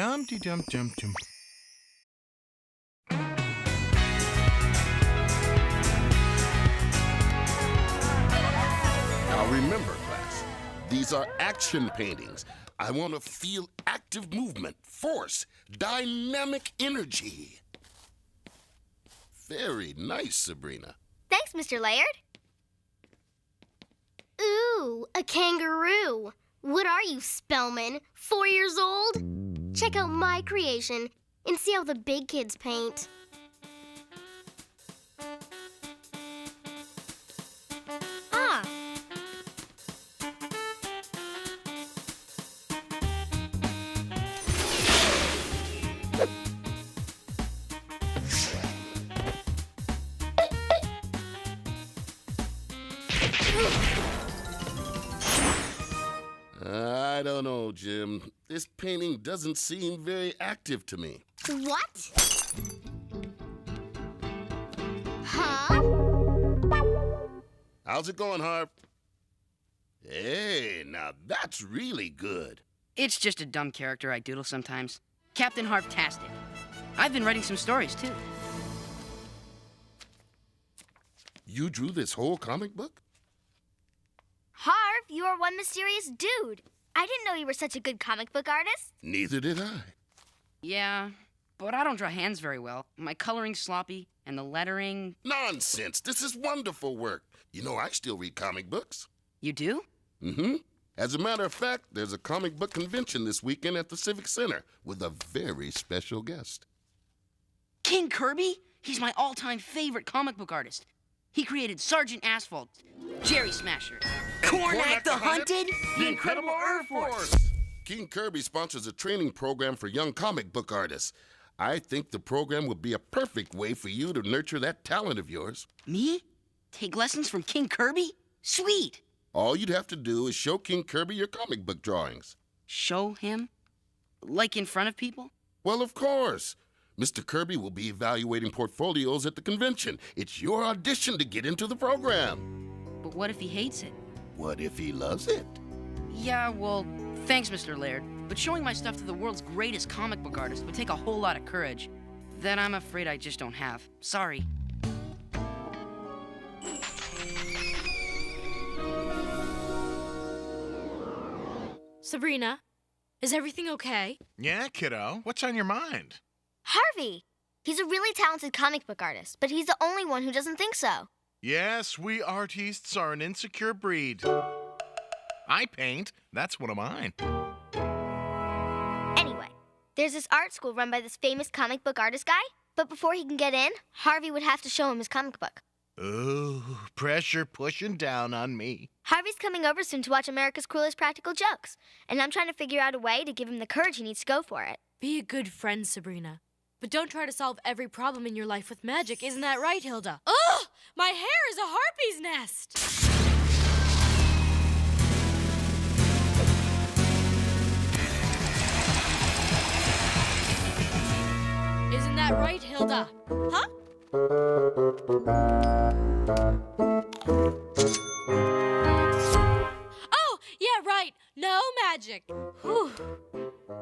Dum-de-dum-dum-dum. Now remember, class, these are action paintings. I want to feel active movement, force, dynamic energy. Very nice, Sabrina. Thanks, Mr. Laird. Ooh, a kangaroo. What are you, Spellman? 4 years old? Check out my creation and see how the big kids paint. Ah. I don't know, Jim. This painting doesn't seem very active to me. What? Huh? How's it going, Harv? Hey, now that's really good. It's just a dumb character I doodle sometimes. Captain Harvtastic. I've been writing some stories, too. You drew this whole comic book? Harv, you are one mysterious dude. I didn't know you were such a good comic book artist. Neither did I. Yeah, but I don't draw hands very well. My coloring's sloppy, and the lettering... Nonsense. This is wonderful work. You know, I still read comic books. You do? Mm-hmm. As a matter of fact, there's a comic book convention this weekend at the Civic Center with a very special guest. King Kirby? He's my all-time favorite comic book artist. He created Sergeant Asphalt, Jerry Smasher, Cornac the Hunted, the Incredible Earth Force. King Kirby sponsors a training program for young comic book artists. I think the program would be a perfect way for you to nurture that talent of yours. Me? Take lessons from King Kirby? Sweet. All you'd have to do is show King Kirby your comic book drawings. Show him? Like in front of people? Well, of course. Mr. Kirby will be evaluating portfolios at the convention. It's your audition to get into the program. But what if he hates it? What if he loves it? Yeah, well, thanks, Mr. Laird. But showing my stuff to the world's greatest comic book artist would take a whole lot of courage. That I'm afraid I just don't have. Sorry. Sabrina, is everything okay? Yeah, kiddo. What's on your mind? Harvey. He's a really talented comic book artist, but he's the only one who doesn't think so. Yes, we artists are an insecure breed. I paint. That's one of mine. Anyway, there's this art school run by this famous comic book artist guy, but before he can get in, Harvey would have to show him his comic book. Ooh, pressure pushing down on me. Harvey's coming over soon to watch America's Cruelest Practical Jokes, and I'm trying to figure out a way to give him the courage he needs to go for it. Be a good friend, Sabrina. But don't try to solve every problem in your life with magic, isn't that right, Hilda? Ugh! My hair is a harpy's nest! Isn't that right, Hilda? Huh? Oh, yeah, right. No magic. Whew.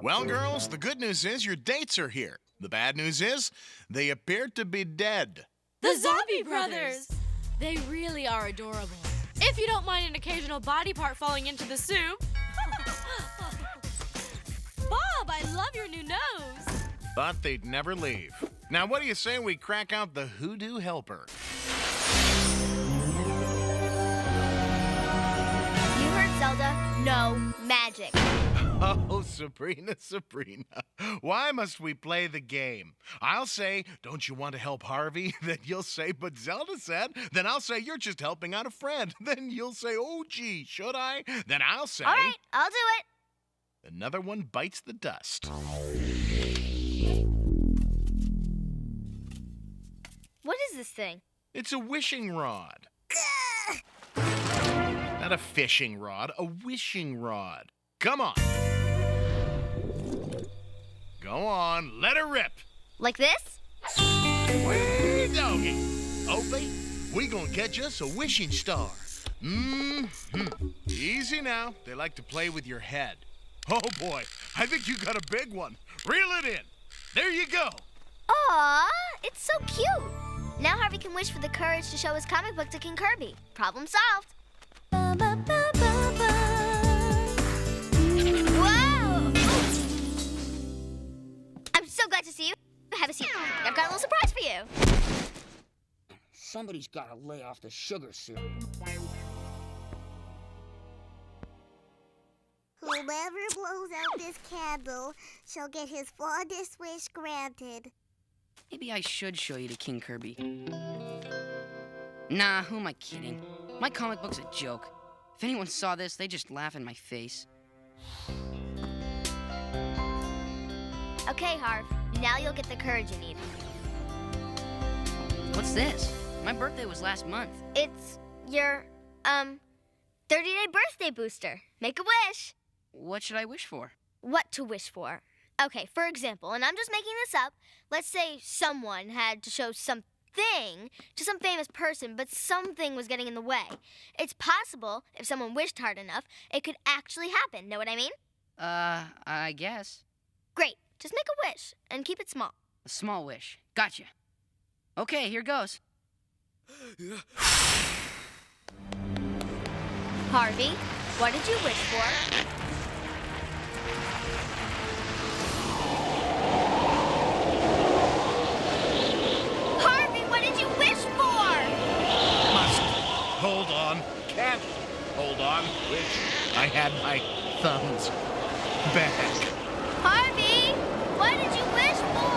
Well, girls, the good news is your dates are here. The bad news is they appear to be dead. The Zombie Brothers! They really are adorable. If you don't mind an occasional body part falling into the soup. Bob, I love your new nose. But they'd never leave. Now, what do you say we crack out the Hoodoo Helper? You heard Zelda? No magic. Oh, Sabrina, Sabrina, why must we play the game? I'll say, don't you want to help Harvey? Then you'll say, but Zelda said. Then I'll say, you're just helping out a friend. Then you'll say, oh, gee, should I? Then I'll say... All right, I'll do it. Another one bites the dust. What is this thing? It's a wishing rod. Not a fishing rod, a wishing rod. Come on. Go on, let her rip. Like this? Way doggy. Opie, we gonna catch us a wishing star. Easy now. They like to play with your head. Oh boy, I think you got a big one. Reel it in. There you go. Aw, it's so cute. Now Harvey can wish for the courage to show his comic book to King Kirby. Problem solved. Whoa! I'm so glad to see you. Have a seat. I've got a little surprise for you. Somebody's got to lay off the sugar syrup. Whoever blows out this candle shall get his fondest wish granted. Maybe I should show you to King Kirby. Nah, who am I kidding? My comic book's a joke. If anyone saw this, they'd just laugh in my face. Okay, Harv. Now you'll get the courage you need. What's this? My birthday was last month. It's your, 30-day birthday booster. Make a wish. What should I wish for? What to wish for. Okay, for example, and I'm just making this up, let's say someone had to show something to some famous person, but something was getting in the way. It's possible, if someone wished hard enough, it could actually happen. Know what I mean? I guess. Great. Just make a wish and keep it small. A small wish. Gotcha. Okay, here goes. Harvey, what did you wish for? Harvey, what did you wish for? Must hold on. Can't hold on. Wish I had my thumbs back. Harvey, what did you wish for?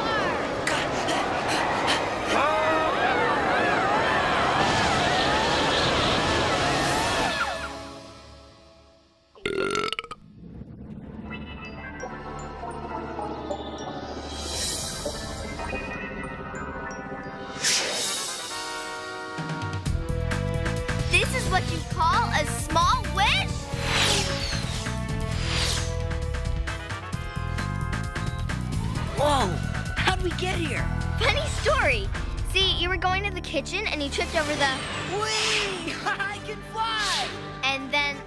This is what you call a small wish? Whoa! How'd we get here? Funny story. See, you were going to the kitchen and you tripped over the... Whee! I can fly! And then...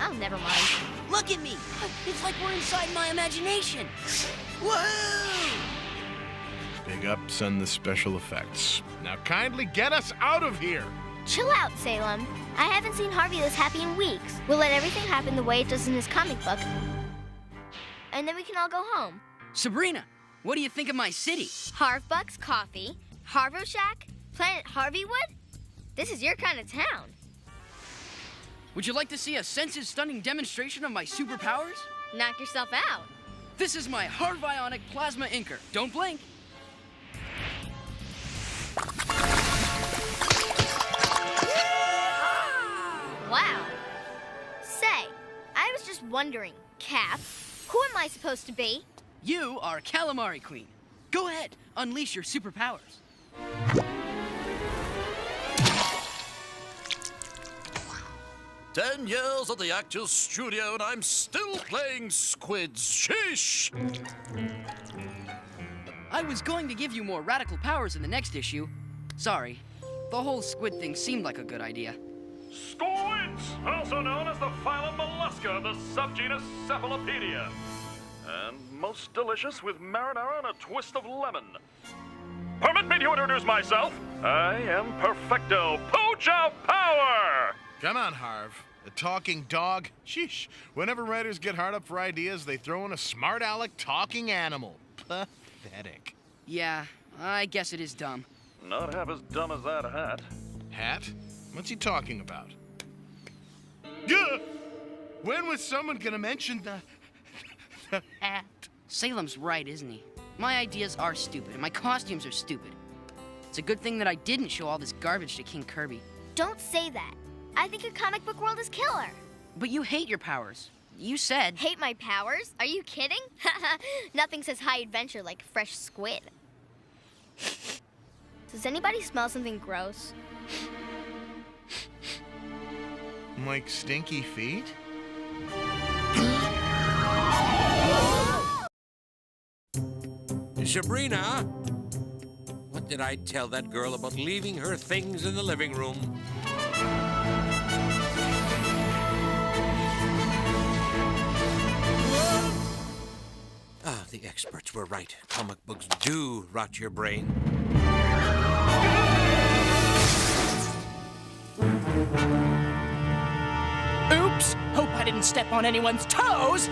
Oh, never mind. Look at me! It's like we're inside my imagination. Woohoo! Big ups on the special effects. Now kindly get us out of here. Chill out, Salem. I haven't seen Harvey this happy in weeks. We'll let everything happen the way it does in his comic book. And then we can all go home. Sabrina, what do you think of my city? Harvbuck's Coffee, Harvo Shack, Planet Harveywood? This is your kind of town. Would you like to see a senses-stunning demonstration of my superpowers? Knock yourself out. This is my Harvionic Plasma Inker. Don't blink. Wow. Say, I was just wondering, Cap, who am I supposed to be? You are Calamari Queen. Go ahead, unleash your superpowers. 10 years at the Actors Studio and I'm still playing squids. Sheesh! I was going to give you more radical powers in the next issue. Sorry, the whole squid thing seemed like a good idea. Squids, also known as the phylum Mollusca, the subgenus Cephalopedia. And most delicious with marinara and a twist of lemon. Permit me to introduce myself. I am Perfecto Pooch of Power! Come on, Harv. The talking dog. Sheesh. Whenever writers get hard up for ideas, they throw in a smart aleck talking animal. Pathetic. Yeah, I guess it is dumb. Not half as dumb as that hat. Hat? What's he talking about? Gah! When was someone gonna mention the hat? Salem's right, isn't he? My ideas are stupid, and my costumes are stupid. It's a good thing that I didn't show all this garbage to King Kirby. Don't say that. I think your comic book world is killer. But you hate your powers. You said... Hate my powers? Are you kidding? Nothing says high adventure like fresh squid. Does anybody smell something gross? Like stinky feet? Sabrina! What did I tell that girl about leaving her things in the living room? Ah, The experts were right. Comic books do rot your brain. Oops! Hope I didn't step on anyone's toes!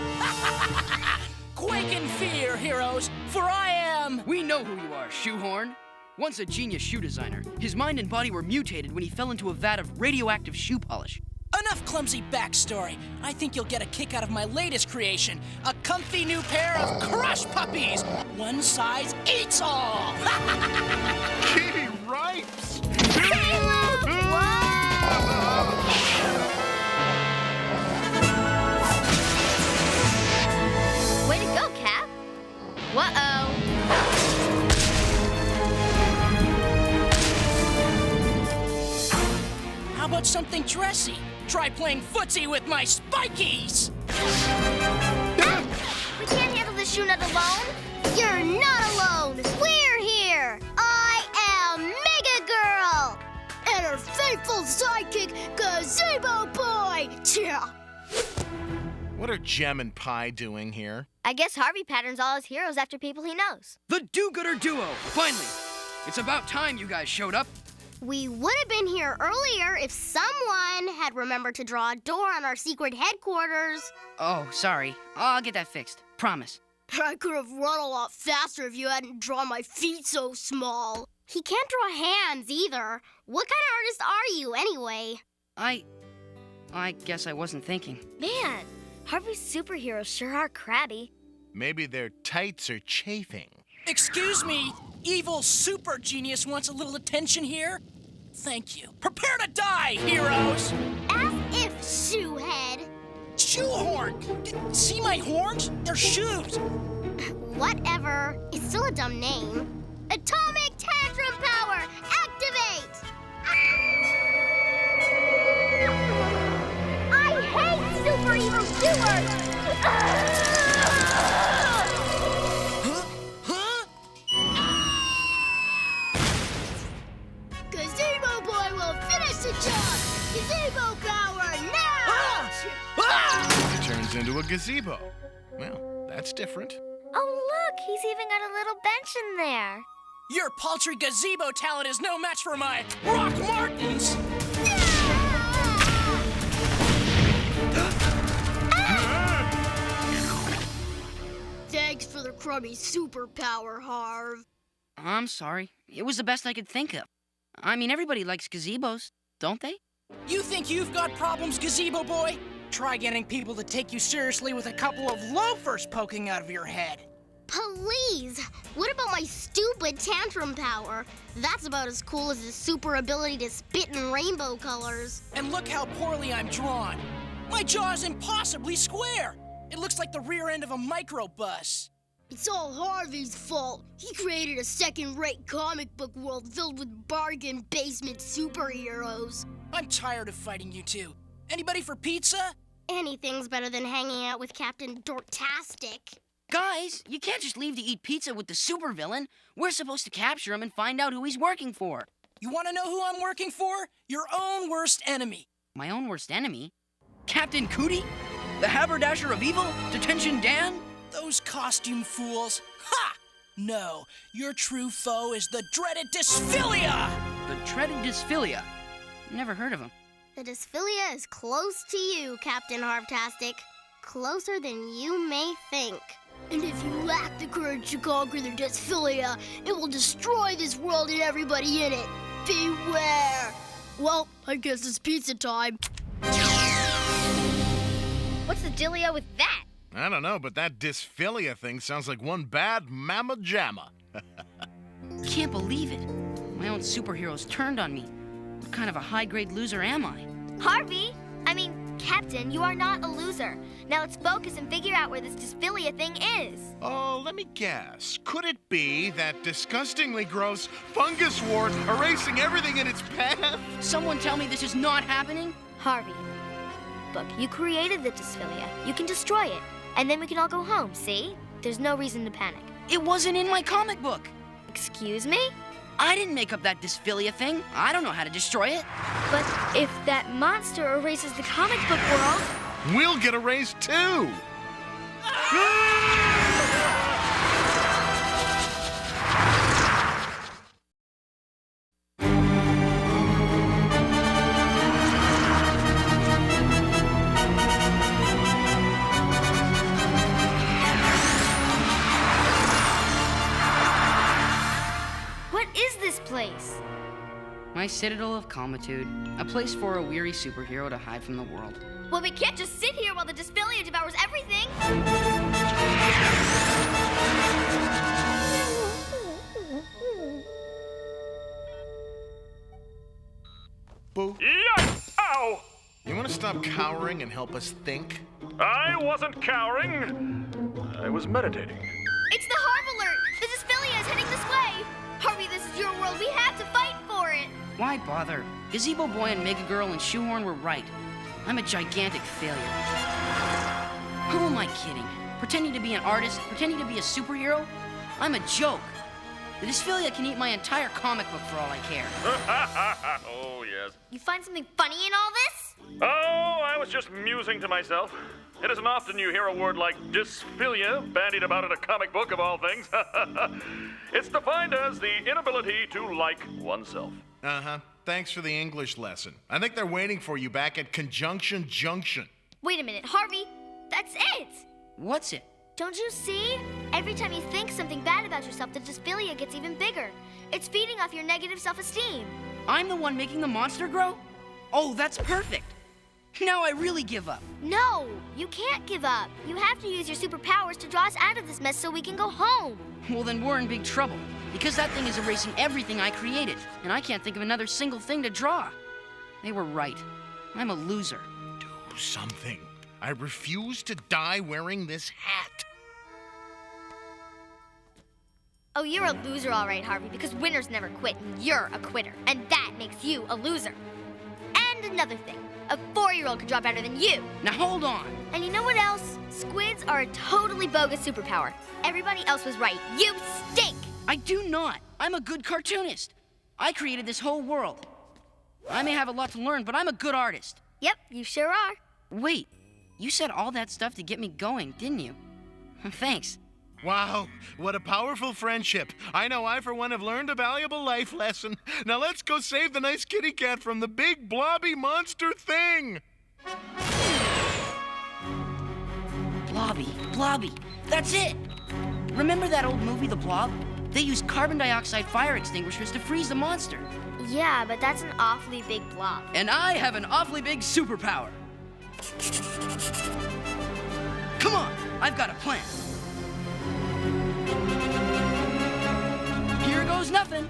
Quake in fear, heroes, for I am... We know who you are, Shoehorn. Once a genius shoe designer, his mind and body were mutated when he fell into a vat of radioactive shoe polish. Enough clumsy backstory. I think you'll get a kick out of my latest creation, a comfy new pair of crush puppies. One size eats all. Kitty Ripes! Way to go, Cap. Whoa-oh. How about something dressy? Try playing footsie with my spikies. We can't handle this shoe nut alone. You're not alone. We're here. I am Mega Girl. And her faithful sidekick, Gazebo Boy. Yeah. What are Gem and Pie doing here? I guess Harvey patterns all his heroes after people he knows. The do-gooder duo, finally. It's about time you guys showed up. We would have been here earlier if someone had remembered to draw a door on our secret headquarters. Oh, sorry. I'll get that fixed. Promise. I could have run a lot faster if you hadn't drawn my feet so small. He can't draw hands either. What kind of artist are you, anyway? I guess I wasn't thinking. Man, Harvey's superheroes sure are crabby. Maybe their tights are chafing. Excuse me, evil super genius wants a little attention here? Thank you. Prepare to die, heroes! As if, Shoehead. Shoehorn! See my horns? They're shoes! Whatever. It's still a dumb name. Atomic Tantrum Power! Activate! I hate superhero doers! Gazebo Boy will finish the job! Gazebo power now! He turns into a gazebo. Well, that's different. Oh, look, he's even got a little bench in there. Your paltry gazebo talent is no match for my Rock Martins! Thanks for the crummy superpower, Harv. I'm sorry. It was the best I could think of. I mean, everybody likes gazebos, don't they? You think you've got problems, Gazebo Boy? Try getting people to take you seriously with a couple of loafers poking out of your head. Please! What about my stupid tantrum power? That's about as cool as the super ability to spit in rainbow colors. And look how poorly I'm drawn. My jaw's impossibly square. It looks like the rear end of a microbus. It's all Harvey's fault. He created a second-rate comic book world filled with bargain basement superheroes. I'm tired of fighting you two. Anybody for pizza? Anything's better than hanging out with Captain Harvtastic. Guys, you can't just leave to eat pizza with the supervillain. We're supposed to capture him and find out who he's working for. You want to know who I'm working for? Your own worst enemy. My own worst enemy? Captain Cootie? The haberdasher of evil? Detention Dan? Those costume fools. Ha! No, your true foe is the dreaded Dysphilia! The dreaded Dysphilia? Never heard of him. The Dysphilia is close to you, Captain Harvtastic. Closer than you may think. And if you lack the courage to conquer the Dysphillia, it will destroy this world and everybody in it. Beware! Well, I guess it's pizza time. What's the dealio with that? I don't know, but that Dysphilia thing sounds like one bad mamma jamma. Can't believe it. My own superheroes turned on me. What kind of a high-grade loser am I? Captain, you are not a loser. Now let's focus and figure out where this Dysphilia thing is. Oh, let me guess. Could it be that disgustingly gross fungus wart erasing everything in its path? Someone tell me this is not happening? Harvey, look, you created the Dysphilia. You can destroy it, and then we can all go home, see? There's no reason to panic. It wasn't in my comic book. Excuse me? I didn't make up that Dysphilia thing. I don't know how to destroy it. But if that monster erases the comic book world... We'll get erased too! place? My citadel of calmitude. A place for a weary superhero to hide from the world. Well, we can't just sit here while the Dysphilia devours everything. Boo. Yikes! Ow! You want to stop cowering and help us think? I wasn't cowering. I was meditating. It's the Harv alert! The Dysphilia is heading this way! Harvey, this is your world. We have to fight for it! Why bother? Gazebo Boy and Mega Girl and Shoehorn were right. I'm a gigantic failure. Who am I kidding? Pretending to be an artist? Pretending to be a superhero? I'm a joke. The Dysphilia can eat my entire comic book for all I care. Oh, yes. You find something funny in all this? Oh, I was just musing to myself. It isn't often you hear a word like Dysphilia bandied about in a comic book of all things. It's defined as the inability to like oneself. Uh-huh. Thanks for the English lesson. I think they're waiting for you back at Conjunction Junction. Wait a minute, Harvey. That's it! What's it? Don't you see? Every time you think something bad about yourself, the Dysphilia gets even bigger. It's feeding off your negative self-esteem. I'm the one making the monster grow? Oh, that's perfect. Now I really give up. No, you can't give up. You have to use your superpowers to draw us out of this mess so we can go home. Well, then we're in big trouble. Because that thing is erasing everything I created. And I can't think of another single thing to draw. They were right. I'm a loser. Do something. I refuse to die wearing this hat. Oh, you're a loser all right, Harvey, because winners never quit, and you're a quitter. And that makes you a loser. And another thing. A 4-year-old could draw better than you. Now hold on. And you know what else? Squids are a totally bogus superpower. Everybody else was right. You stink! I do not. I'm a good cartoonist. I created this whole world. I may have a lot to learn, but I'm a good artist. Yep, you sure are. Wait, you said all that stuff to get me going, didn't you? Thanks. Wow, what a powerful friendship. I know I, for one, have learned a valuable life lesson. Now let's go save the nice kitty cat from the big blobby monster thing. Blobby, that's it. Remember that old movie, The Blob? They used carbon dioxide fire extinguishers to freeze the monster. Yeah, but that's an awfully big blob. And I have an awfully big superpower. Come on, I've got a plan. Here goes nothing.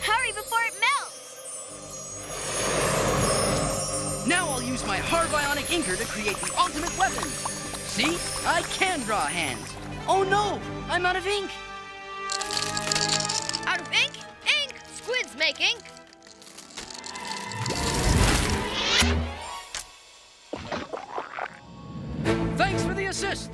Hurry before it melts! Now I'll use my Harvionic inker to create the ultimate weapon. See? I can draw hands. Oh no! I'm out of ink! Out of ink? Ink! Squids make ink! Thanks for the assist!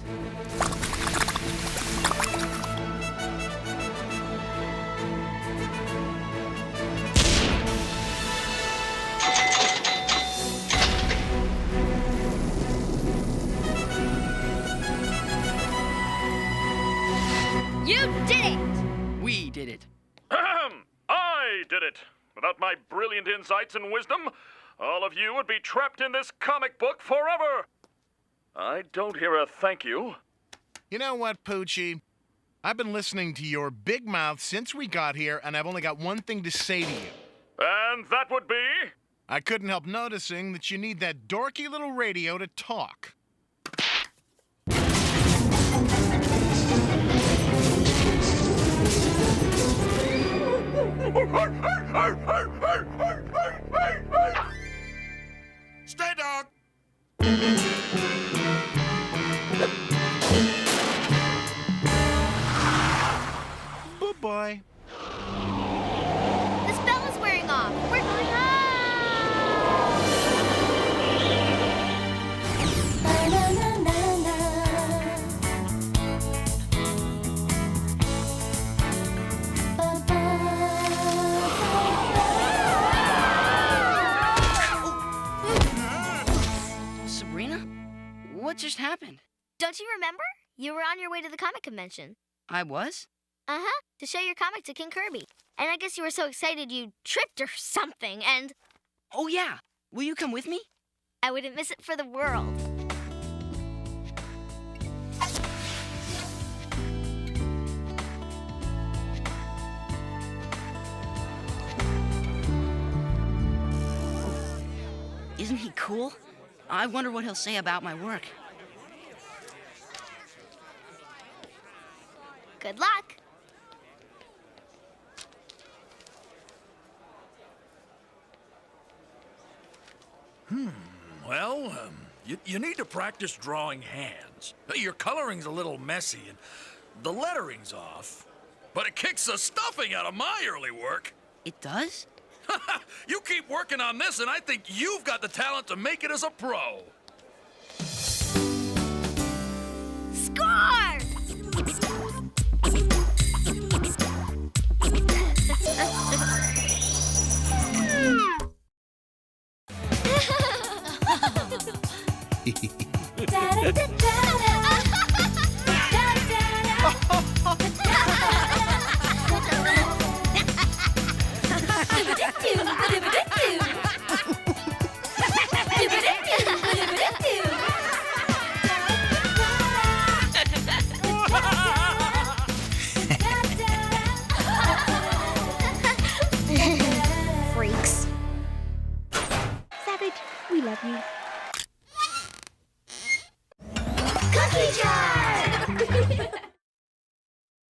You did it! We did it. I did it. Without my brilliant insights and wisdom, all of you would be trapped in this comic book forever. I don't hear a thank you. You know what, Poochie? I've been listening to your big mouth since we got here, and I've only got one thing to say to you. And that would be? I couldn't help noticing that you need that dorky little radio to talk. Stay, dog. Bye-bye. The spell is wearing off. We're going Sabrina? What just happened? Don't you remember? You were on your way to the comic convention. I was? Uh-huh, to show your comic to King Kirby. And I guess you were so excited you tripped or something, and Oh, yeah. Will you come with me? I wouldn't miss it for the world. Isn't he cool? I wonder what he'll say about my work. Good luck. Well, you need to practice drawing hands. Your coloring's a little messy and the lettering's off. But it kicks the stuffing out of my early work. It does? You keep working on this, and I think you've got the talent to make it as a pro. Score! Freaks. Savage, we love you.